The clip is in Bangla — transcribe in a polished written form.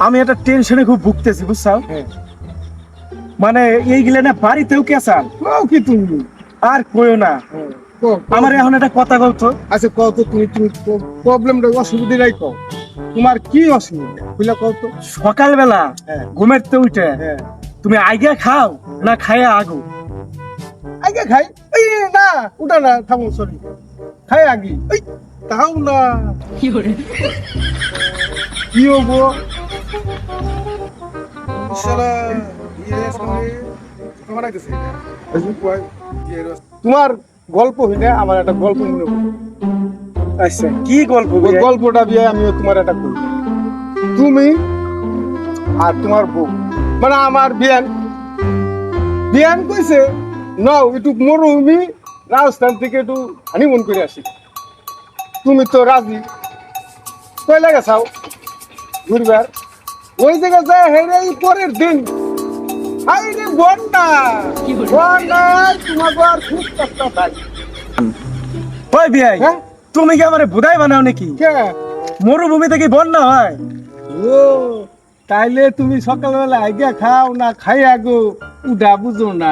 আমি একটা টেনশনে খুব ভুগতেছি বুঝছো। মানে এইগুলা না বাড়িতেও কেসাল কি তুমি আর কইও না। আমার এখন একটা কথা বলতো। আচ্ছা কও তো তুমি তুমি প্রবলেমটা অসুবিধা নাই কও তোমার কি অসুবিধা বুঝলা কও তো সকালবেলা হ্যাঁ। ঘুমের তো উঠে হ্যাঁ তুমি আগে খাও না খাইয়া আগো? আগে খাই এই না ওটা না থামো সরি খাই আগে এই তাও না কি হবো শালা তোমার গল্প হইলে আমার একটা গল্প মনে পড়ে। আচ্ছা কি গল্প? ওই গল্পটা দিয়ে আমি তোমার একটা করি। তুমি আর তোমার বউ মানে আমার বিয়ান বিয়ান কইছে নাও একটু মরুভূমি রাজস্থান থেকে একটু হানিমুন করে আসি। তুমি তো রাজি কই লাগে চাও ঘুরবার ওই জায়গা যায় হেরে এই পরের দিন হাইরে বন্যা বন্যা তোমাকে আর খুব কষ্ট হয়। ওই বিয়াই, হ্যাঁ তুমি কি আমারে বুধাই বানাও নাকি? কে মরুভূমি থেকে বন্যা হয়? ও তাইলে তুমি সকালবেলা আইগা খাও না খাই আগো উডা বুঝো না